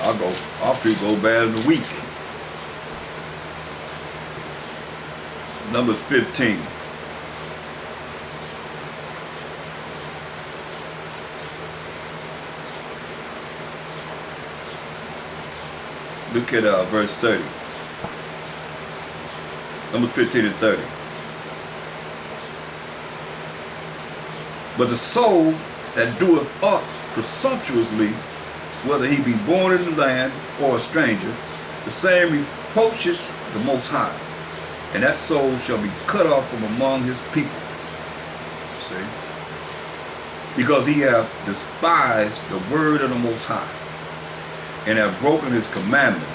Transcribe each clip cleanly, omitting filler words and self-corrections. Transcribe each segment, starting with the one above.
I'll go bad in a week. Numbers 15. Look at verse 30. Numbers 15 and 30. But the soul that doeth aught presumptuously, whether he be born in the land or a stranger, the same reproaches the Most High, and that soul shall be cut off from among his people. See? Because he hath despised the word of the Most High, and have broken his commandment,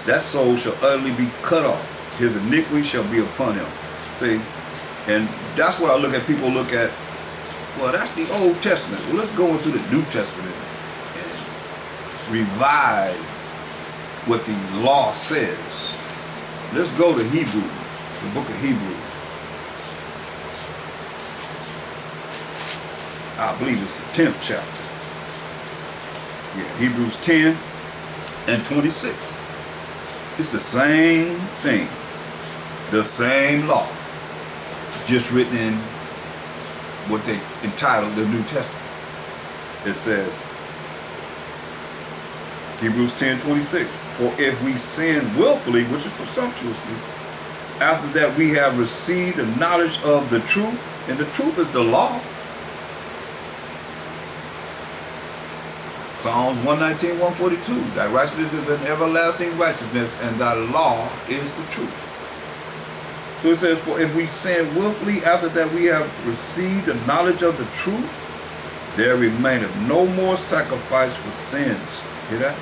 that soul shall utterly be cut off. His iniquity shall be upon him. See? And that's what I look at. People look at, well, that's the Old Testament. Well, let's go into the New Testament and revive what the law says. Let's go to Hebrews, the book of Hebrews. I believe it's the 10th chapter. Yeah, Hebrews 10 and 26. It's the same thing. The same law. Just written in what they entitled the New Testament. It says, Hebrews 10:26, for if we sin willfully, which is presumptuously, after that we have received the knowledge of the truth, and the truth is the law. Psalms 119, 142, thy righteousness is an everlasting righteousness, and thy law is the truth. So it says, for if we sin willfully after that we have received the knowledge of the truth, there remaineth no more sacrifice for sins. Hear that?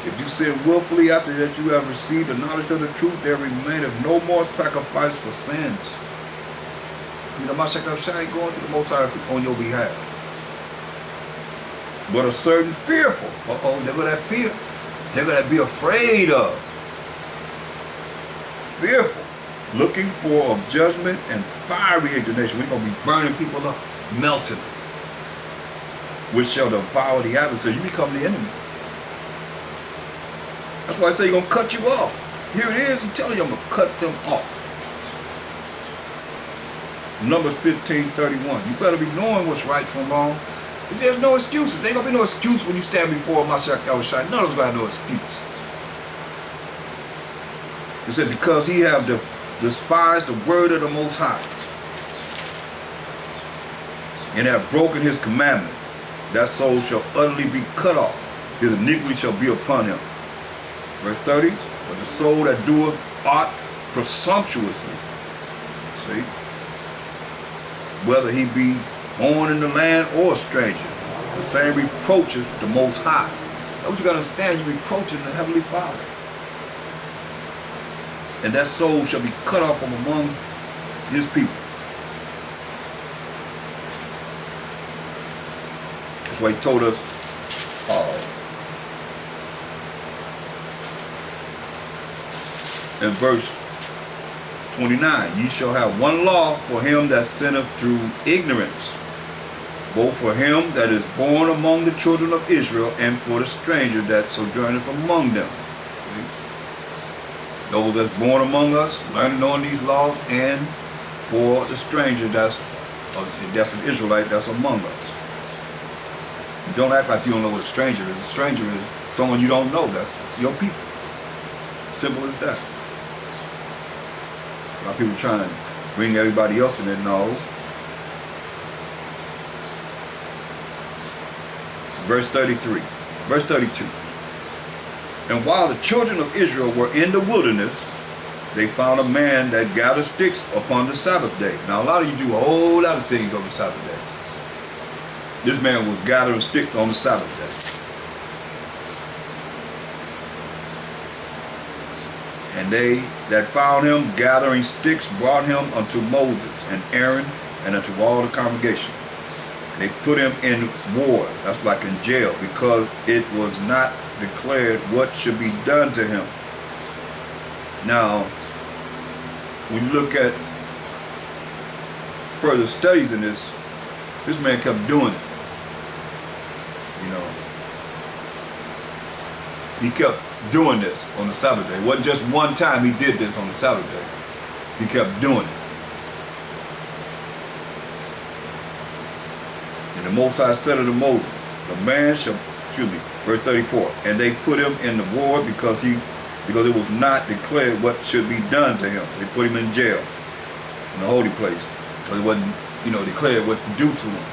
If you sin willfully after that you have received the knowledge of the truth, there remaineth no more sacrifice for sins. I mean, the Mashiach ain't going to the Most High on your behalf. But a certain fearful, they're going to fear. They're going to be afraid of. Fearful, looking for of judgment and fiery indignation. We're going to be burning people up, melting, which shall devour the adversary. You become the enemy. That's why I say he's going to cut you off. Here it is, he's telling you I'm going to cut them off. Numbers 15:31. You better be knowing what's right from wrong. There's no excuses. There ain't going to be no excuse when you stand before Mashiach Yahushua. None of us going to have no excuse. It said, because he have despised the word of the Most High, and have broken his commandment, that soul shall utterly be cut off. His iniquity shall be upon him. Verse 30, but the soul that doeth aught presumptuously, see, whether he be born in the land or a stranger, the same reproaches the Most High. That's what you got to understand. You're reproaching the Heavenly Father. And that soul shall be cut off from among his people. That's why he told us, in verse 29, ye shall have one law for him that sinneth through ignorance, both for him that is born among the children of Israel, and for the stranger that sojourneth among them. See? Those that's born among us, learning on these laws, and for the stranger that's an Israelite that's among us. You don't act like you don't know what a stranger is. A stranger is someone you don't know. That's your people. Simple as that. A lot of people trying to bring everybody else in it. No. Verse 33. Verse 32. And while the children of Israel were in the wilderness, they found a man that gathered sticks upon the Sabbath day. Now, a lot of you do a whole lot of things on the Sabbath day. This man was gathering sticks on the Sabbath day. And they that found him gathering sticks brought him unto Moses and Aaron and unto all the congregation. And they put him in ward, that's like in jail, because it was not declared what should be done to him. Now, when you look at further studies in this man kept doing it. You know, He kept doing this on the Sabbath day. It wasn't just one time he did this on the Sabbath day. He kept doing it. And the Most High said unto Moses, the man shall, verse 34, and they put him in the ward because it was not declared what should be done to him. So they put him in jail, in the holy place, because it wasn't, declared what to do to him.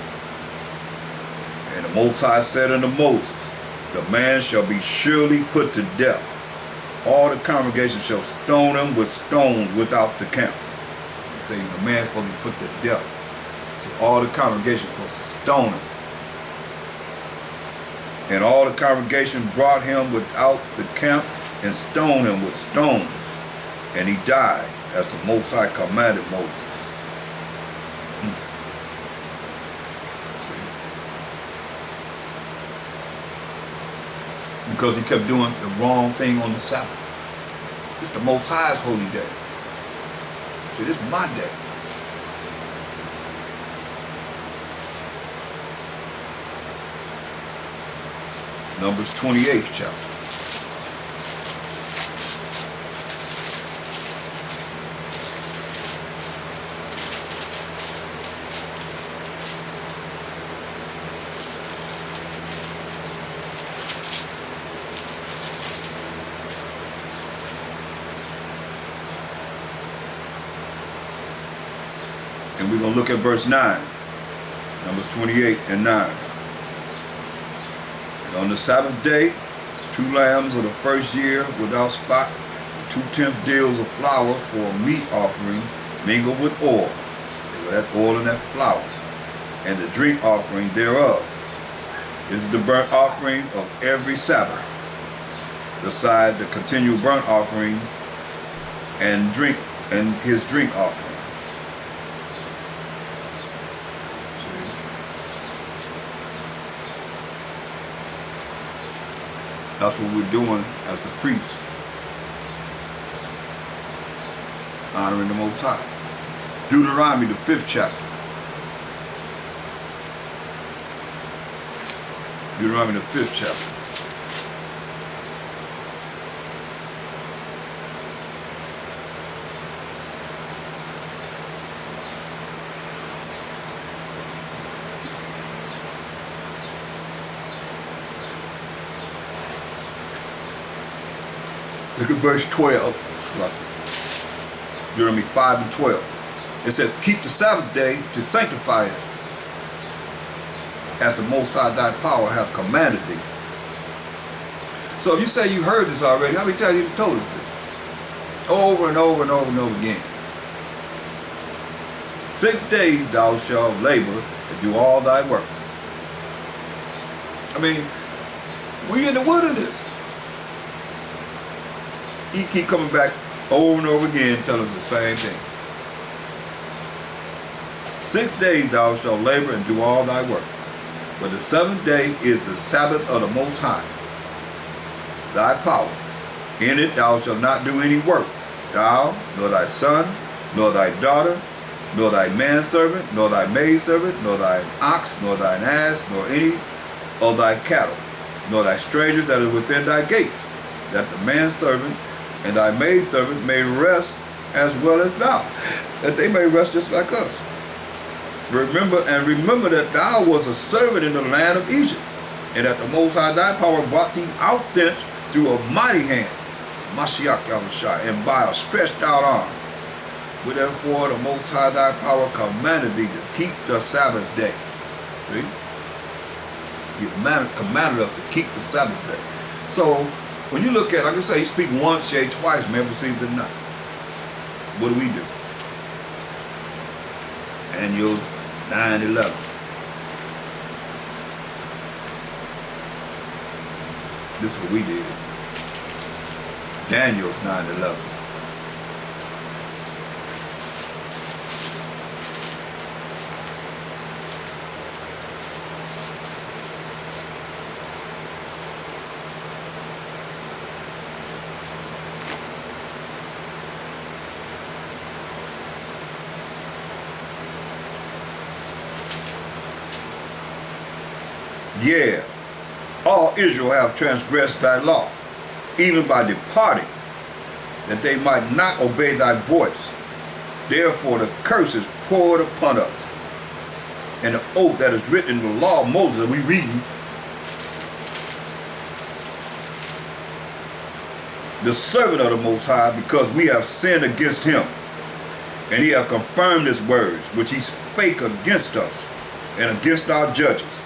And the Most High said unto Moses, the man shall be surely put to death. All the congregation shall stone him with stones without the camp. They say the man's supposed to be put to death. So all the congregation was supposed to stone him. And all the congregation brought him without the camp and stoned him with stones. And he died as the Most High commanded Moses. Because he kept doing the wrong thing on the Sabbath. It's the Most High's holy day. See, this is my day. Numbers 28th chapter. And we're going to look at verse 9. Numbers 28 and 9. And on the Sabbath day, 2 lambs of the first year without spot, and 2/10 deals of flour for a meat offering mingled with oil. That oil and that flour. And the drink offering thereof. This is the burnt offering of every Sabbath, beside the continual burnt offerings and his drink offering. That's what we're doing as the priests, honoring the Most High. Deuteronomy, the 5th chapter. Deuteronomy, the 5th chapter. Look at verse 12. Deuteronomy 5 and 12. It says, keep the Sabbath day to sanctify it, as the Most High thy power hath commanded thee. So if you say you heard this already, how many times you told us this? Over and over and over and over again. 6 days thou shalt labor and do all thy work. I mean, we in the wilderness. He keep coming back over and over again, telling us the same thing. 6 days thou shalt labor and do all thy work. But the 7th day is the Sabbath of the Most High, thy power. In it thou shalt not do any work, thou, nor thy son, nor thy daughter, nor thy manservant, nor thy maidservant, nor thine ox, nor thine ass, nor any of thy cattle, nor thy strangers that are within thy gates, that the manservant and thy maidservant may rest as well as thou, that they may rest just like us. Remember that thou was a servant in the land of Egypt, and that the Most High thy power brought thee out thence through a mighty hand, Mashiach Yahushua, and by a stretched out arm. Wherefore the Most High thy power commanded thee to keep the Sabbath day. See? He commanded us to keep the Sabbath day. So, when you look at, like I say, he speak once, yea, twice, may have received it not. What do? Daniel 9:11. This is what we did. Daniel's 9:11. Yeah, all Israel have transgressed thy law, even by departing, that they might not obey thy voice. Therefore the curse is poured upon us. And the oath that is written in the law of Moses that we reading, the servant of the Most High, because we have sinned against him. And he hath confirmed his words, which he spake against us, and against our judges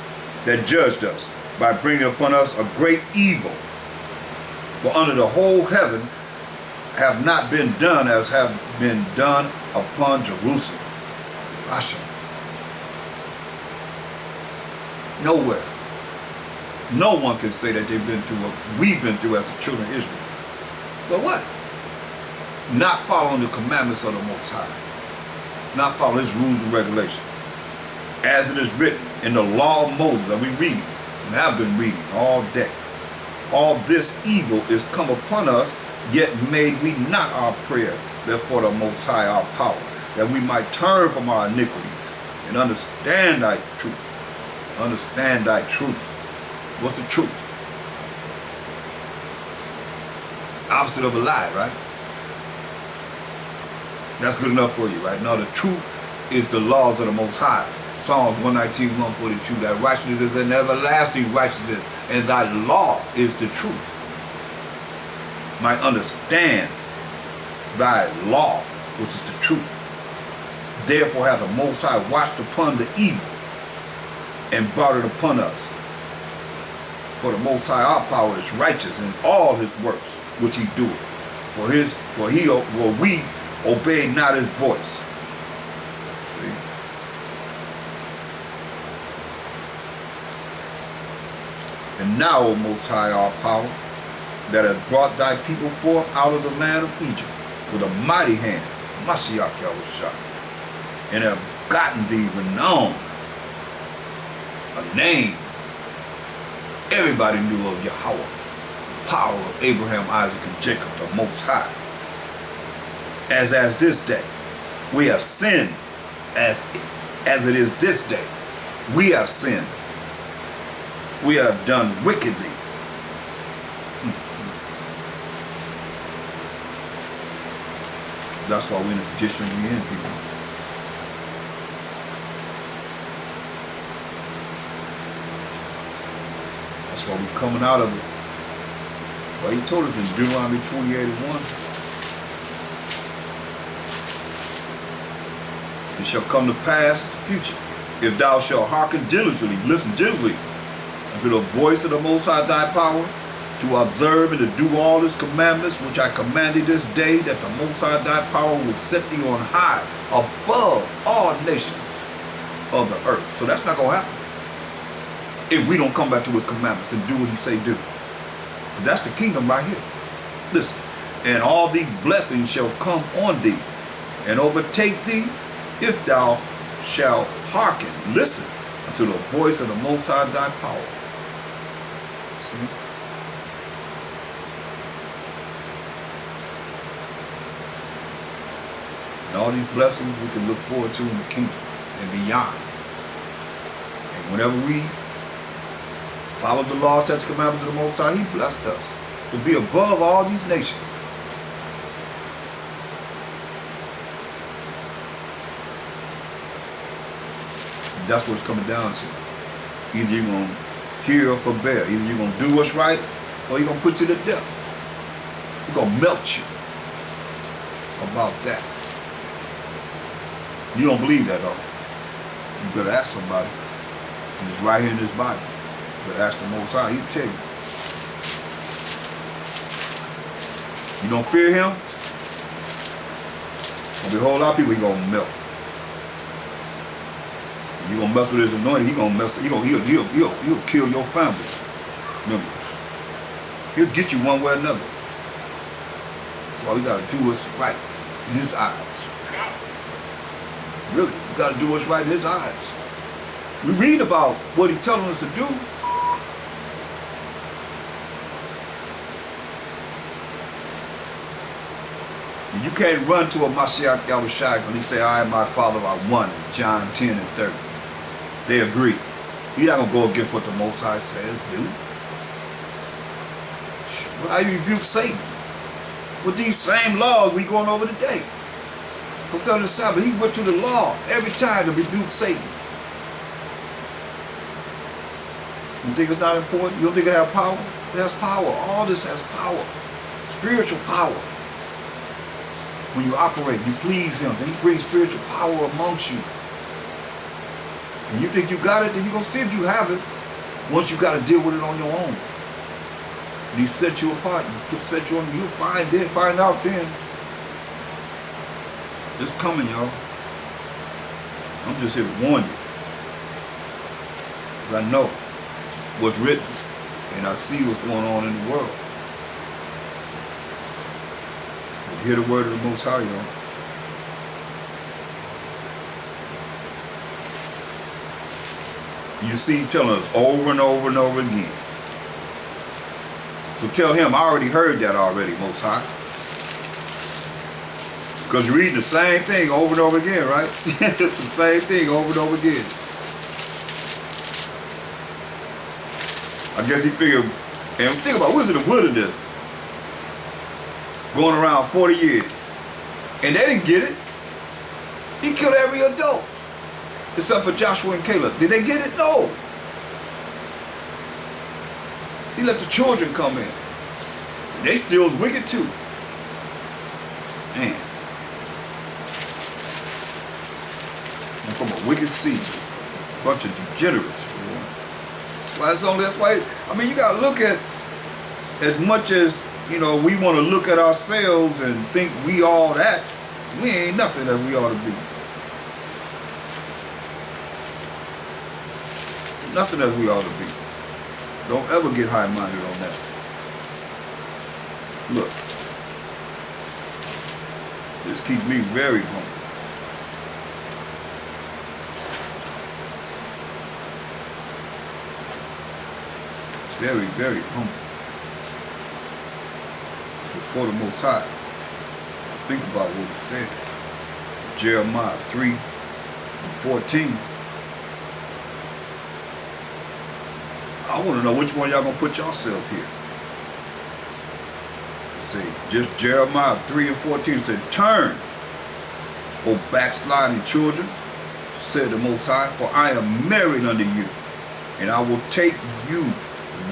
that judged us, by bringing upon us a great evil. For under the whole heaven have not been done as have been done upon Jerusalem. Russia. Nowhere. No one can say that they've been through what we've been through as the children of Israel. But what? Not following the commandments of the Most High. Not following his rules and regulations. As it is written in the law of Moses that we read and have been reading all day. All this evil is come upon us, yet made we not our prayer, therefore the Most High our power, that we might turn from our iniquities and understand thy truth. Understand thy truth. What's the truth? Opposite of a lie, right? That's good enough for you, right? No, the truth is the laws of the Most High. Psalms 119, 142, that righteousness is an everlasting righteousness, and thy law is the truth. Might understand thy law, which is the truth. Therefore hath the Most High watched upon the evil and brought it upon us. For the Most High our power is righteous in all his works which he doeth. For we obeyed not his voice. See? And now, O Most High our power, that hath brought thy people forth out of the land of Egypt with a mighty hand, Mashiach Yahushua, and have gotten thee renown, a name. Everybody knew of Yahweh, the power of Abraham, Isaac, and Jacob, the Most High. As this day, we have sinned, as it is this day, we have sinned. We have done wickedly. That's why we're in the condition we're in, people. That's why we're coming out of it. That's why he told us in Deuteronomy 28:1. It shall come to pass in the future, if thou shalt hearken diligently, listen diligently, unto the voice of the Most High thy power, to observe and to do all his commandments, which I command thee this day, that the Most High thy power will set thee on high, above all nations of the earth. So that's not going to happen if we don't come back to his commandments and do what he say do. Because that's the kingdom right here. Listen, and all these blessings shall come on thee and overtake thee, if thou shalt hearken, listen, unto the voice of the Most High thy power. See? And all these blessings we can look forward to in the kingdom and beyond. And whenever we follow the law, statutes, commandments of the Most High, he blessed us to be above all these nations. That's what it's coming down to. Either you're going to hear or forbear. Either you're going to do what's right, or you're going to put you to death. We're going to melt you about that. You don't believe that, though. You better ask somebody. It's right here in this Bible. You better ask the Most High. He'll tell you. You don't fear him? There'll be a whole lot of people he's going to melt. You're gonna mess with his anointing, he'll kill your family members. He'll get you one way or another. That's why we gotta do what's right in his eyes. Really, we gotta do what's right in his eyes. We read about what he's telling us to do. And you can't run to a Mashiach Yahushua because he say, I and my Father are one, John 10:30. They agree. You're not going to go against what the Most High says, dude. How you rebuke Satan? With these same laws we going over today. Concerning the Sabbath, he went to the law every time to rebuke Satan. You think it's not important? You don't think it has power? It has power. All this has power. Spiritual power. When you operate, you please him. Then he brings spiritual power amongst you. And you think you got it, then you're going to see if you have it. Once you got to deal with it on your own. And he set you apart. Set you on. You'll find out then. It's coming, y'all. I'm just here to warn you. Because I know what's written. And I see what's going on in the world. But hear the word of the Most High, y'all. You see, telling us over and over and over again. So tell him, I already heard that already, Most High. Because you're reading the same thing over and over again, right? It's the same thing over and over again. I guess he figured, and think about, what was in the wilderness? Going around 40 years. And they didn't get it. He killed every adult. Except for Joshua and Caleb. Did they get it? No. He let the children come in. And they still was wicked too. Man. I'm from a wicked seed. A bunch of degenerates. That's why, I mean, you got to look at, as much as, you know, we want to look at ourselves and think we all that, we ain't nothing as we ought to be. Nothing as we ought to be. Don't ever get high-minded on that. Look. This keeps me very humble. Very, very humble. Before the Most High. Think about what he said. Jeremiah 3:14. I want to know which one y'all gonna put yourself here. It say, just Jeremiah 3:14 said, turn, O backsliding children, said the Most High, for I am married unto you, and I will take you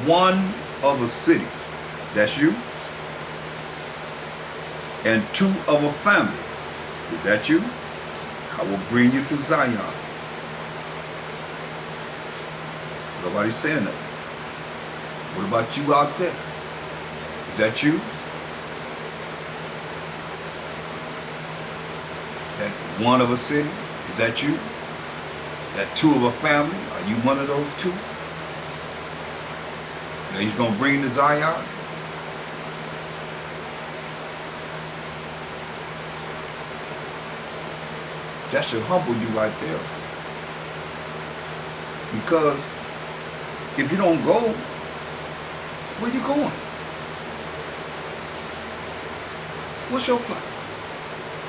one of a city, that's you, and two of a family, is that you? I will bring you to Zion. Nobody's saying nothing. What about you out there? Is that you? That one of a city? Is that you? That two of a family? Are you one of those two? Now he's going to bring to Zion? That should humble you right there. Because if you don't go, where you going? What's your plan?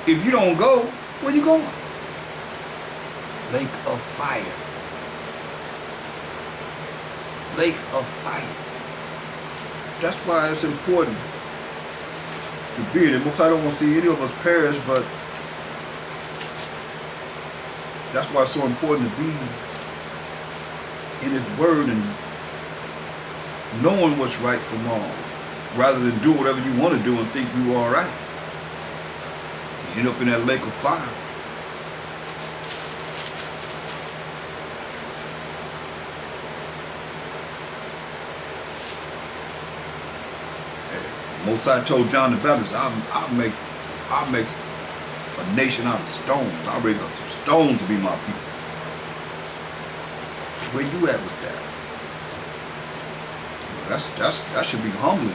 If you don't go, where you going? Lake of fire. Lake of fire. That's why it's important to be there. Most I don't want to see any of us perish, but that's why it's so important to be in his word and knowing what's right from wrong, rather than do whatever you want to do and think you are all right. You end up in that lake of fire. Most I told John the Baptist, I'll make a nation out of stones. I'll raise up stones to be my people. So where you at with that? That should be humbling.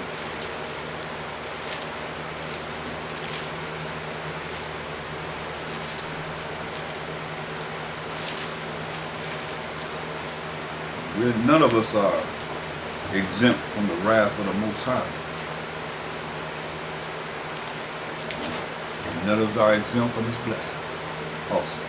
None of us are exempt from the wrath of the Most High. And none of us are exempt from his blessings also.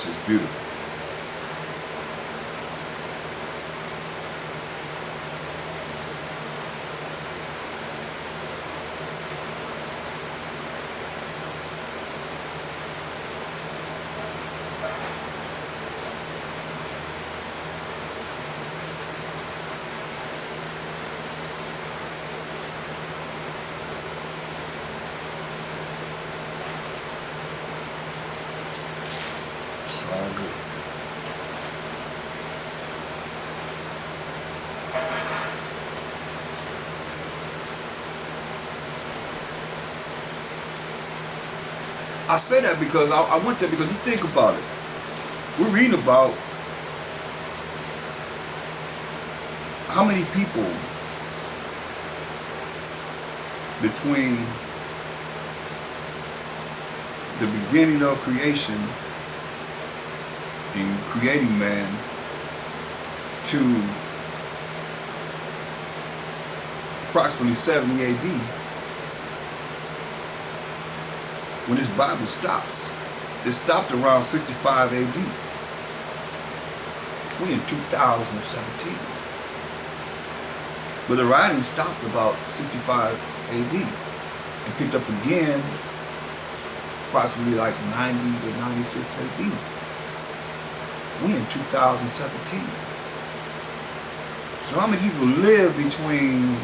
Just beautiful. It's all good. I say that because I went there because you think about it. We're reading about how many people between the beginning of creation and creating man to approximately 70 AD, when this Bible stops. It stopped around 65 AD. We in 2017. But the writing stopped about 65 AD and picked up again approximately like 90 to 96 AD. We in 2017. So how many people live between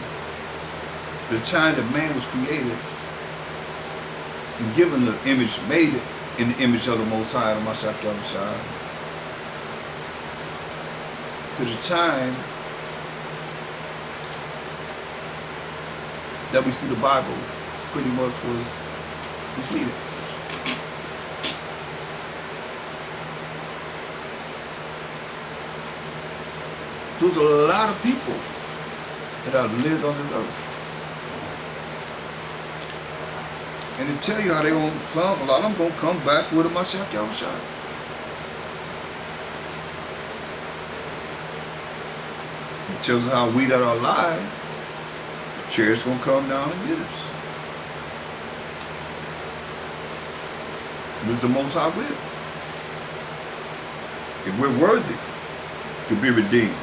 the time that man was created and given the image, made it in the image of the Most High, the Mashiach Yahushua, to the time that we see the Bible pretty much was completed. So there's a lot of people that have lived on this earth. And to tell you how they gonna, a lot of them gonna come back with a Mashiach Yahushua. It tells us how we that are alive, the chairs gonna come down and get us. This is the Most High will. If we're worthy to be redeemed.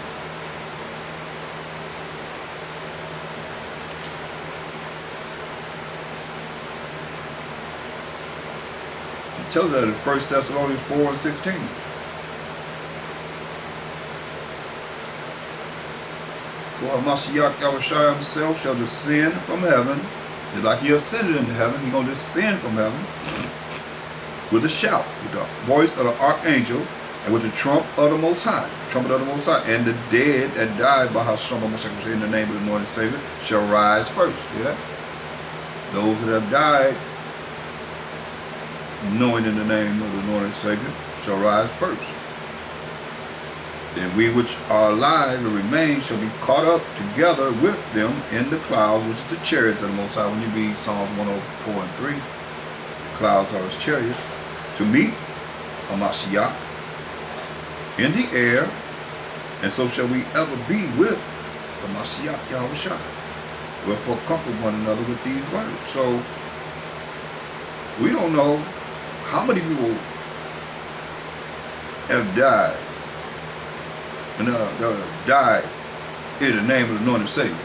It tells us in 1 Thessalonians 4 and 16. For Mashiach Yahushua himself shall descend from heaven, just like he ascended into heaven, he's going to descend from heaven with a shout, with the voice of the archangel, and with the trump of the Most High, trumpet of the Most High, and the dead that died by Hashem in the name of the Lord and Savior shall rise first. Hear that? Those that have died, knowing in the name of the Lord and Savior, shall rise first. Then we which are alive and remain shall be caught up together with them in the clouds, which is the chariots of the Most High. When you read Psalms 104 and 3, the clouds are his chariots, to meet a Mashiach in the air, and so shall we ever be with the Mashiach Yahushua. Wherefore comfort one another with these words. So we don't know how many people have died and died in the name of the anointed Savior.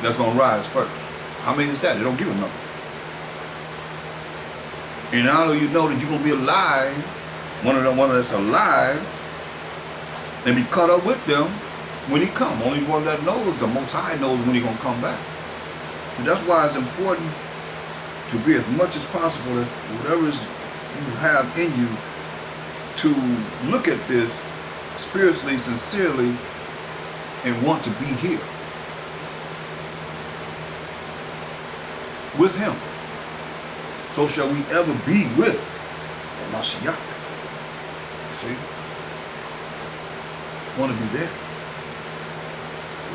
That's going to rise first. How many is that? They don't give a number. And how do you know that you're going to be alive, one of that's alive, and be caught up with them when he come? Only one that knows, the Most High knows when he's going to come back. And that's why it's important to be as much as possible as whatever you have in you to look at this spiritually, sincerely, and want to be here with him. So shall we ever be with the Mashiach. See? Want to be there.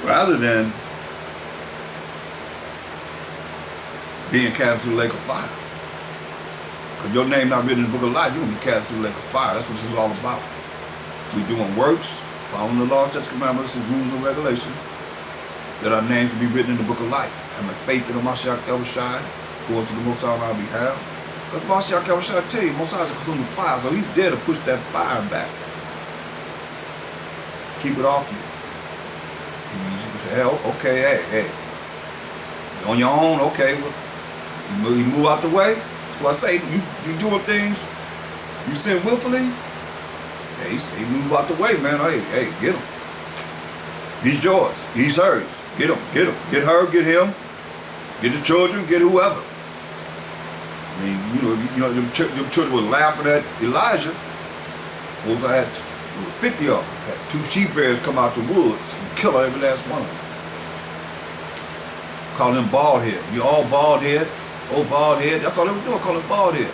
Rather than being cast into the lake of fire. Because your name not written in the book of life, you're going to be cast into the lake of fire. That's what this is all about. We doing works, following the laws, statutes, commandments, and rules and regulations, that our names will be written in the book of life. Having faith in the Mashiach Yahushua, going to the Most High on our behalf, Because Mashiach Yahushua tell you, Most High is a consuming fire, so he's there to push that fire back. Keep it off you. You say, hell, okay, hey. You're on your own, okay. Well, you move out the way. That's what I say. You doing things, you sin willfully, hey, he move out the way, man. Hey, get him. He's yours. He's hers. Get him. Get her, get him. Get the children, get whoever. I mean, you know, them children were laughing at Elijah. What was I had 50 of them. Had 2 she bears come out the woods and kill her, every last one of them. Call him bald head. You all bald head, old bald head. That's all they were doing, call him bald head.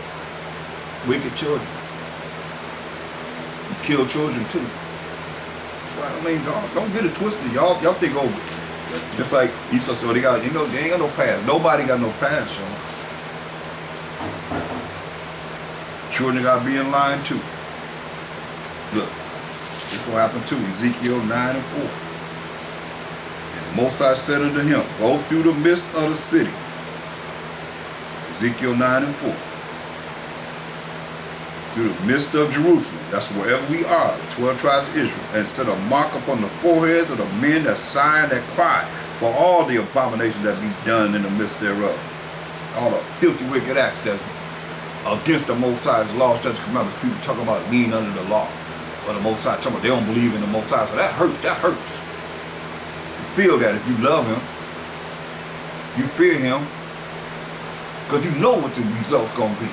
Wicked children. You kill children too. That's why I mean, don't get it twisted. Y'all think over. Just like Esau said, they ain't got no past. Nobody got no past, y'all. Children got to be in line too. Look, it's going to happen too. Ezekiel 9 and 4. And Moses said unto him, go through the midst of the city. Ezekiel 9 and 4. Through the midst of Jerusalem, that's wherever we are, the 12 tribes of Israel, and set a mark upon the foreheads of the men that sigh and that cry for all the abominations that be done in the midst thereof. All the filthy, wicked acts that's against the Most High's law, statutes, commandments. People talking about being under the law, but the Most High talking about they don't believe in the Most High, so that hurts. You feel that if you love him, you fear him, because you know what the result's going to be.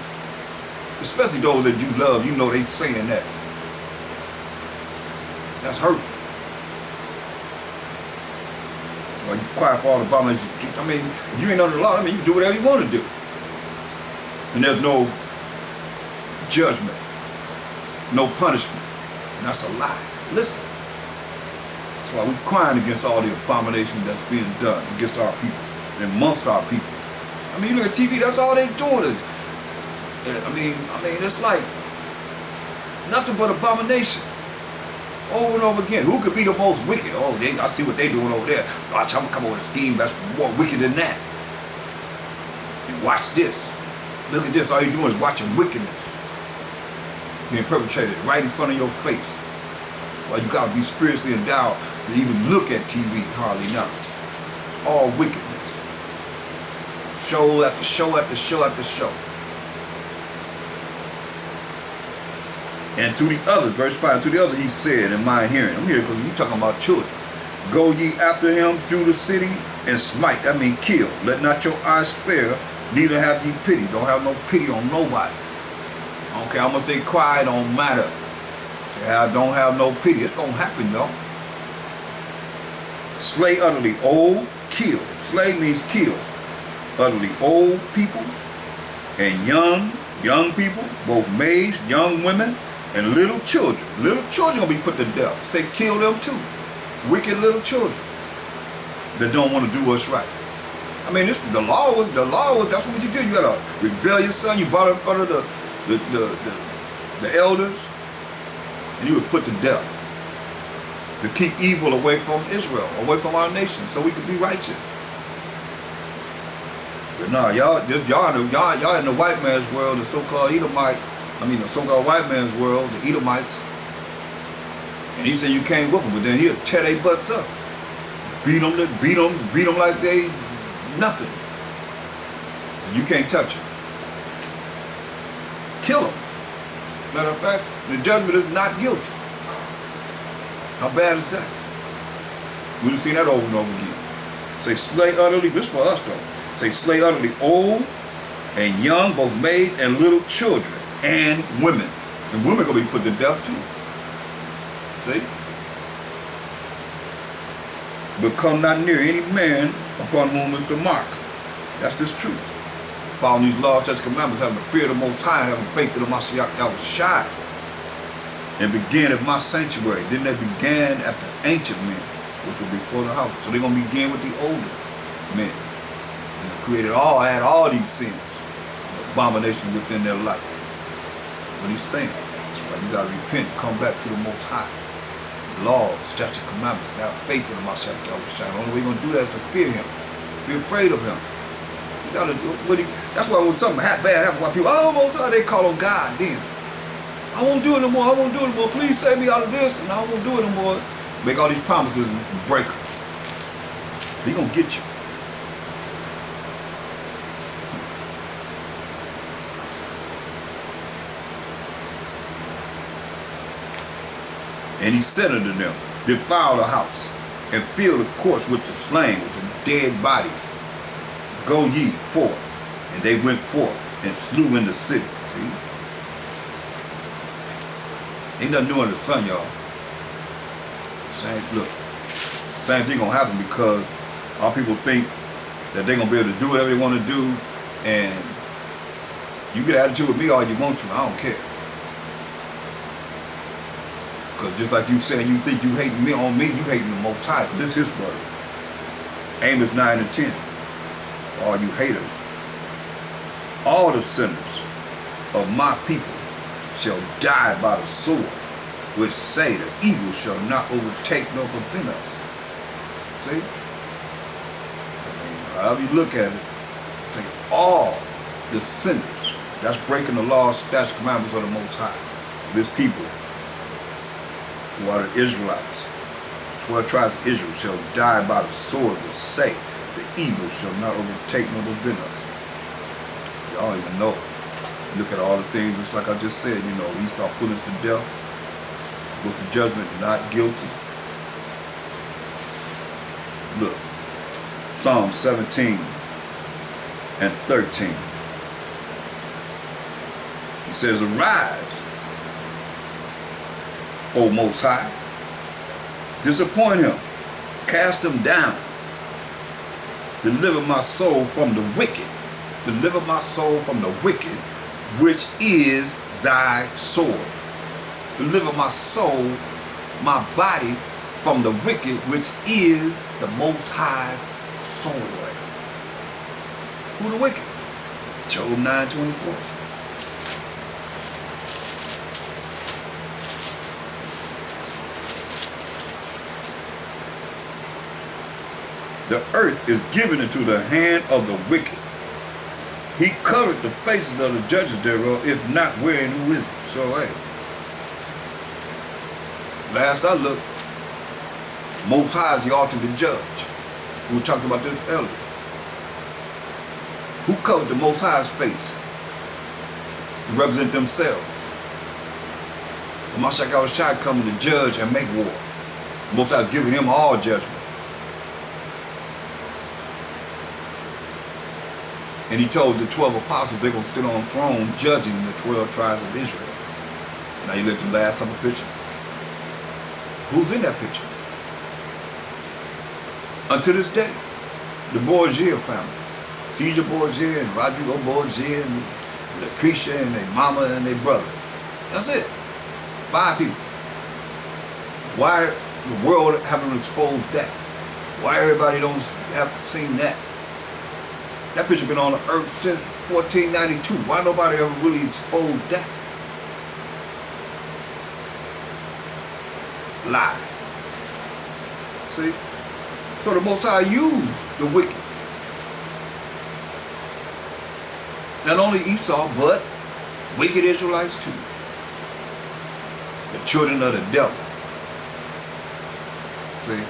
Especially those that you love, you know they saying that. That's hurtful. That's why you quiet for all the abominations. I mean, if you ain't under the law, I mean, you can do whatever you want to do. And there's no judgment, no punishment. And that's a lie. Listen. That's why we're crying against all the abominations that's being done against our people and amongst our people. I mean, you look at TV, that's all they doing is, I mean, it's like nothing but abomination. Over and over again. Who could be the most wicked? Oh, I see what they doing over there. Watch, I'm gonna come over with a scheme that's more wicked than that. And watch this. Look at this. All you're doing is watching wickedness being perpetrated right in front of your face. That's why you gotta be spiritually endowed to even look at TV hardly now. It's all wickedness. Show after show after show after show. And to the others, verse 5, to the others he said in mine hearing. I'm here because we're talking about children. Go ye after him through the city and smite. That means kill. Let not your eyes spare, neither have ye pity. Don't have no pity on nobody. I don't care how much they cry, it don't matter. Say, I don't have no pity. It's going to happen, y'all. Slay utterly, old, kill. Slay means kill. Utterly old people and young people, both maids, young women, and little children. Little children gonna be put to death. Say kill them too. Wicked little children that don't want to do what's right. I mean, the law was, that's what you did. You had a rebellious son, you brought him in front of the elders, and he was put to death. To keep evil away from Israel, away from our nation, so we could be righteous. But nah, y'all in the white man's world, the so-called Edomite, the so-called white man's world, the Edomites. And he said you can't whip them, but then he'll tear their butts up. Beat them like they nothing. And you can't touch them. Kill them. Matter of fact, the judgment is not guilty. How bad is that? We've seen that over and over again. Say slay utterly, this for us though. Say slay utterly old and young, both maids and little children, and women. And women gonna be put to death too. See? But come not near any man upon whom is the mark. That's this truth. Following these laws, statutes, commandments, having the fear of the Most High, having faith in the Mashiach Yahushua, and begin at my sanctuary. Then they began at the ancient men, which were before the house. So they're gonna begin with the older men. Had all these sins, abominations within their life. That's what he's saying. That's why you gotta repent, come back to the Most High. Laws, statutes, commandments, have faith in the Mashiach Yahushua. The only way you're gonna do that is to fear him. Be afraid of him. You gotta, that's why when something bad happens, why people, oh, Most High, they call on God then. I won't do it no more, I won't do it no more. Please save me out of this, and I won't do it no more. Make all these promises and break them. He gonna get you. And he said unto them, defile the house, and fill the courts with the slain, with the dead bodies. Go ye forth. And they went forth and slew in the city. See? Ain't nothing new under the sun, y'all. Same thing gonna happen, because all people think that they're gonna be able to do whatever they want to do, and you get an attitude with me all you want to, I don't care. Because just like you saying you think you hating me on me, you hating the Most High, because it's his word. Amos 9 and 10. For all you haters, all the sinners of my people shall die by the sword, which say the evil shall not overtake nor prevent us. See? I mean, however you look at it, say all the sinners, that's breaking the law, statutes, commandments of the Most High, of his people, who are the Israelites, 12 tribes of Israel, shall die by the sword, which say the evil shall not overtake nor prevent us. So y'all don't even know. Look at all the things, just like I just said, you know, Esau put us to death. Was the judgment not guilty? Look, Psalm 17 and 13. He says, arise, O Most High, disappoint him, cast him down, deliver my soul from the wicked, deliver my soul from the wicked, which is thy sword. Deliver my soul, my body, from the wicked, which is the Most High's sword. Who the wicked? Job 9:24. The earth is given into the hand of the wicked. He covered the faces of the judges thereof, if not wherein who is it? So, hey, last I looked, Most High is the ultimate judge. We were talking about this earlier. Who covered the Most High's face to represent themselves? The Mashiach Shai coming to judge and make war. The Most High is giving him all judgment. And he told the 12 apostles they're going to sit on a throne judging the 12 tribes of Israel. Now you look at the last supper picture. Who's in that picture? Until this day, the Borgia family. Caesar Borgia and Rodrigo Borgia and Lucretia and their mama and their brother. That's it. 5 people. Why the world haven't exposed that? Why everybody don't have seen that? That picture been on the earth since 1492. Why nobody ever really exposed that? Lie. See? So the Most High used the wicked. Not only Esau, but wicked Israelites too. The children of the devil. See?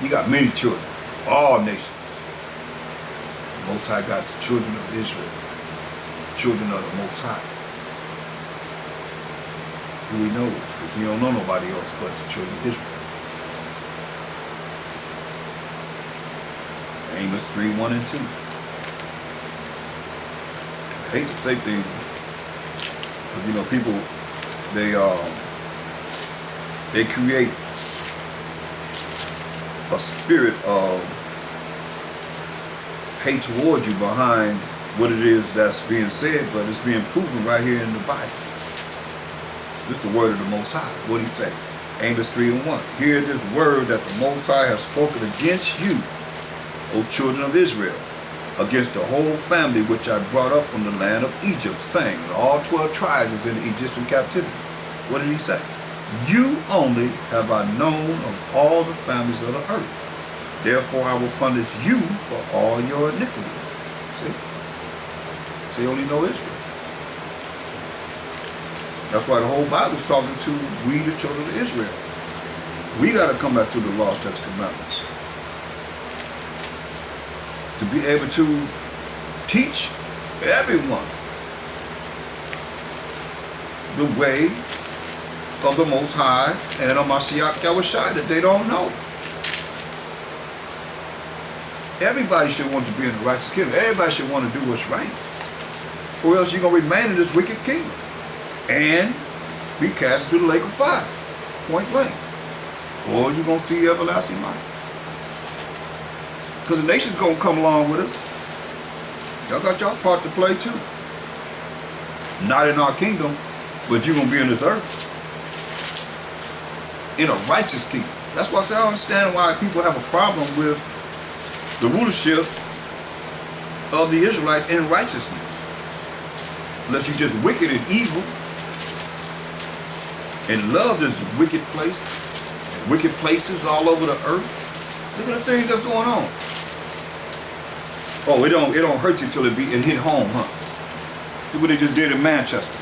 You got many children, all nations. The Most High got the children of Israel, children of the Most High. Who he knows, because he don't know nobody else but the children of Israel. Amos 3:1 and 2. I hate to say things, because you know people, they create a spirit of hate towards you behind what it is that's being said, but it's being proven right here in the Bible. This is the word of the Most High. What he say? Amos 3:1. Hear this word that the Most High has spoken against you, O children of Israel, against the whole family which I brought up from the land of Egypt, saying, and all 12 tribes was in the Egyptian captivity. What did he say? You only have I known of all the families of the earth. Therefore I will punish you for all your iniquities. They only know Israel. That's why the whole Bible is talking to we, the children of Israel. We got to come back to the law, statutes, commandments. To be able to teach everyone the way of the Most High and of Mashiach Yahushua that they don't know. Everybody should want to be in the righteous kingdom. Everybody should want to do what's right. Or else you're going to remain in this wicked kingdom and be cast into the lake of fire, point blank. Or you're going to see everlasting life. Because the nation's going to come along with us. Y'all got y'all part to play too. Not in our kingdom, but you're going to be in this earth. In a righteous kingdom. That's why I say I understand why people have a problem with the rulership of the Israelites in righteousness. Unless you're just wicked and evil and love this wicked place, wicked places all over the earth. Look at the things that's going on. Oh, it don't hurt you till it hit home, huh? Look what they just did in Manchester.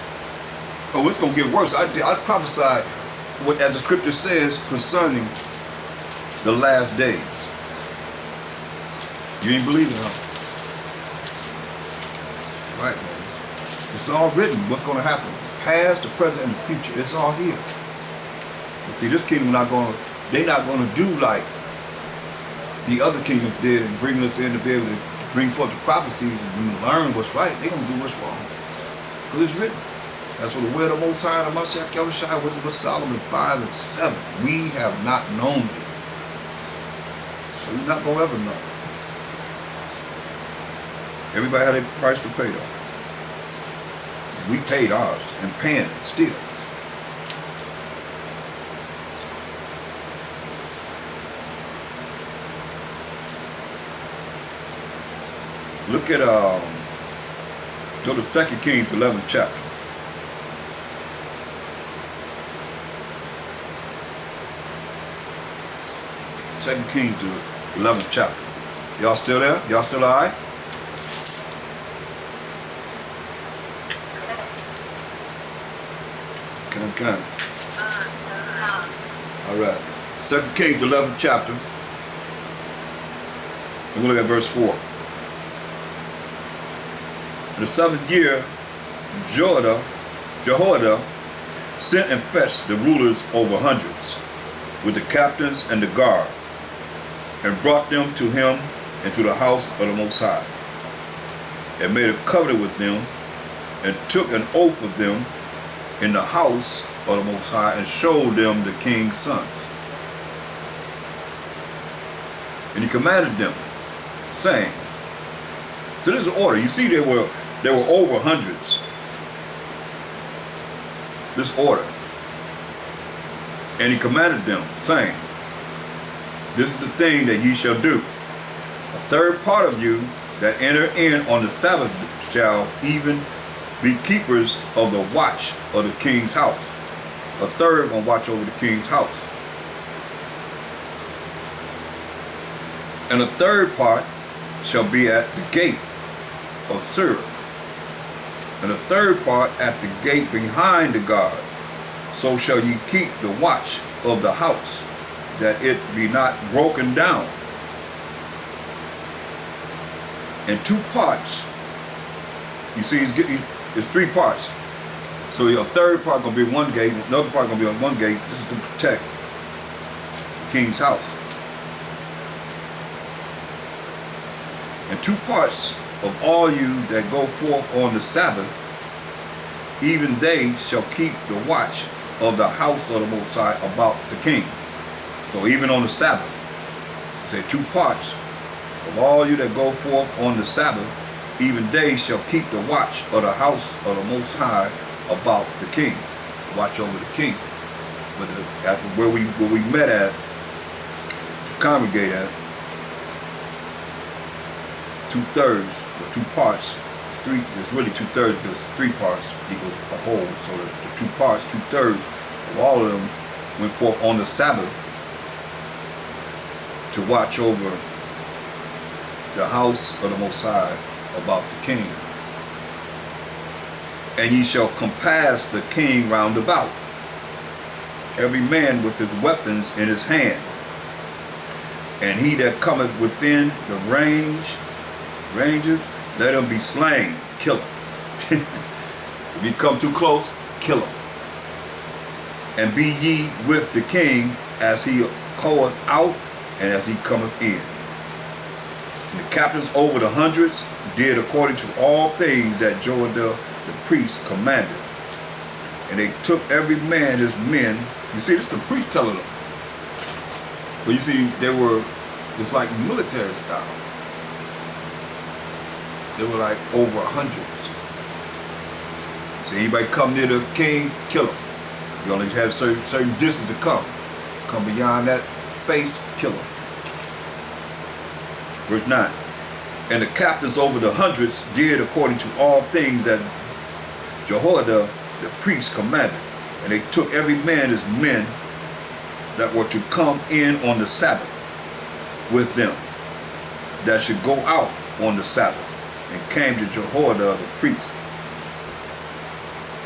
Oh, it's gonna get worse. I prophesied what, as the scripture says, concerning the last days. You ain't believe it, huh? Right, man. It's all written. What's gonna happen? Past, the present, and the future. It's all here. You see, this kingdom they're not gonna do like the other kingdoms did and bring us in to be able to bring forth the prophecies and learn what's right. They're gonna do what's wrong. Because it's written. That's what the word of Most High and Mashiach Yahushua was with Solomon 5 and 7. We have not known it. So you're not gonna ever know. Everybody had a price to pay though. We paid ours and paying it still. Look at go to 2 Kings 11th chapter. 2 Kings 11th chapter. Y'all still there? Y'all still all right? Okay. All right. 2 Kings 11th chapter. And we'll look at verse 4. In the 7th year, Jehoiada sent and fetched the rulers over hundreds, with the captains and the guard, and brought them to him into the house of the Most High, and made a covenant with them, and took an oath of them in the house of the Most High, and showed them the king's sons. And he commanded them, saying, so this is order. You see, there were over hundreds. This order. And he commanded them, saying, this is the thing that ye shall do. A third part of you that enter in on the Sabbath shall even be keepers of the watch of the king's house. A third gonna watch over the king's house. And a third part shall be at the gate of Sur. And a third part at the gate behind the guard. So shall ye keep the watch of the house, that it be not broken down. And 2 parts. You see, it's 3 parts. So your third part gonna be one gate, another part gonna be on one gate. This is to protect the king's house. And 2 parts of all you that go forth on the Sabbath, even they shall keep the watch of the house of the Most High about the king. So even on the Sabbath, say 2 parts of all you that go forth on the Sabbath, even they shall keep the watch of the house of the Most High about the king. Watch over the king. But where we met at, to congregate at, 2/3, or 2 parts, there's really 2/3 because 3 parts equals a whole. So the 2 parts, 2/3 of all of them went forth on the Sabbath to watch over the house of the Most High about the king. And ye shall compass the king round about, every man with his weapons in his hand. And he that cometh within the ranges, let him be slain, kill him. If you come too close, kill him. And be ye with the king as he goeth out and as he cometh in. And the captains over the hundreds did according to all things that Joiada the priest commanded. And they took every man his men. You see, this is the priest telling them. But you see, they were just like military style. They were like over hundreds. So anybody come near the king, kill him. You only have certain distance to come. Come beyond that space, kill him. Verse 9. And the captains over the hundreds did according to all things that Jehoiada the priest commanded. And they took every man his men that were to come in on the Sabbath with them, that should go out on the Sabbath, and came to Jehoiada the priest.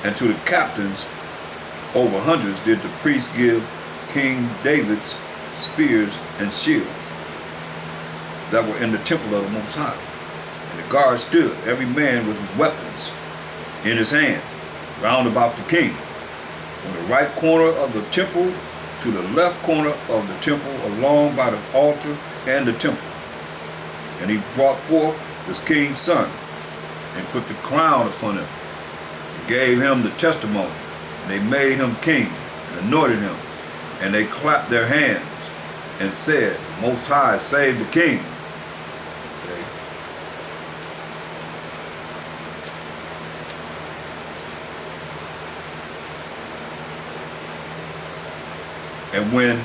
And to the captains over hundreds did the priest give King David's spears and shields that were in the temple of the Most High. And the guard stood, every man with his weapons in his hand, round about the king, from the right corner of the temple to the left corner of the temple, along by the altar and the temple. And he brought forth his king's son, and put the crown upon him, and gave him the testimony. And they made him king, and anointed him. And they clapped their hands, and said, Most High, save the king. Say. And when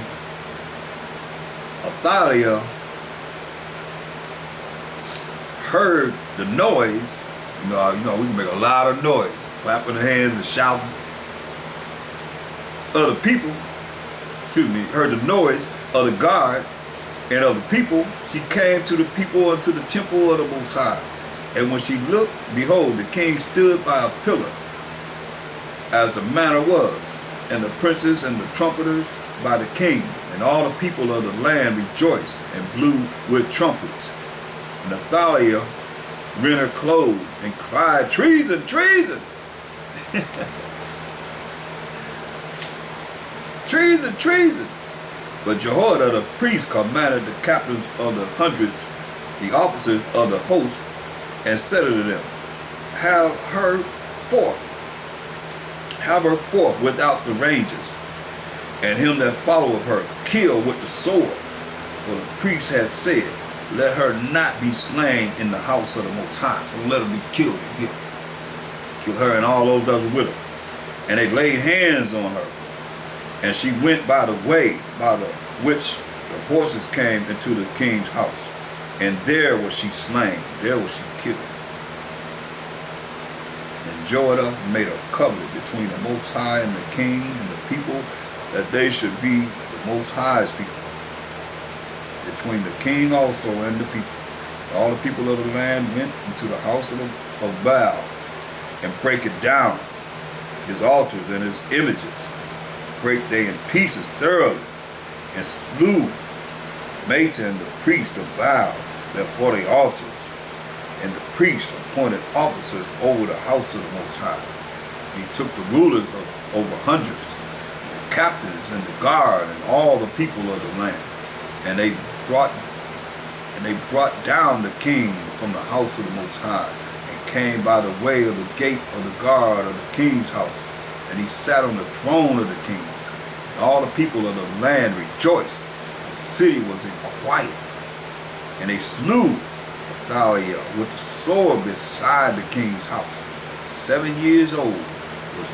Athaliah heard the noise, you know, we can make a lot of noise, clapping the hands and shouting. Other people, heard the noise of the guard and of the people. She came to the people unto the temple of the Most High. And when she looked, behold, the king stood by a pillar, as the manner was, and the princes and the trumpeters by the king, and all the people of the land rejoiced and blew with trumpets. And Athaliah rent her clothes and cried, Treason, treason! Treason, treason! But Jehoiada the priest commanded the captains of the hundreds, the officers of the host, and said unto them, Have her forth without the ranges, and him that followeth her kill with the sword. For the priest had said, Let her not be slain in the house of the Most High. So let her be killed in here. Kill her and all those that was with her. And they laid hands on her. And she went by the way by the which the horses came into the king's house. And there was she slain. There was she killed. And Joiada made a covenant between the Most High and the king and the people, that they should be the Most High's people. Between the king also and the people. All the people of the land went into the house of Baal, and break it down, his altars and his images. Break they in pieces thoroughly, and slew Matan the priest of Baal before the altars. And the priests appointed officers over the house of the Most High. And he took the rulers of over hundreds, the captains and the guard, and all the people of the land. And they brought down the king from the house of the Most High, and came by the way of the gate of the guard of the king's house. And he sat on the throne of the kings. And all the people of the land rejoiced. The city was in quiet. And they slew Athaliah with the sword beside the king's house. 7 years old was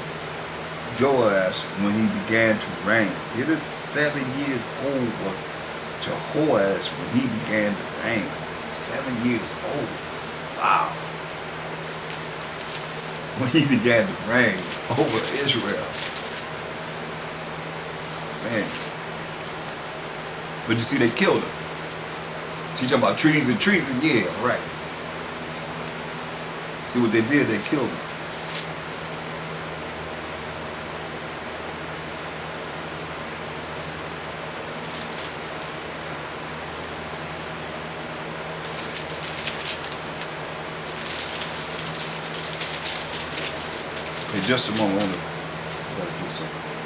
Joash when he began to reign. It is 7 years old was Jehoash when he began to reign. 7 years old. Wow. When he began to reign over Israel. Man. But you see, they killed him. She talking about treason, treason, yeah, right. See what they did? They killed him. In just a moment, I want to do something.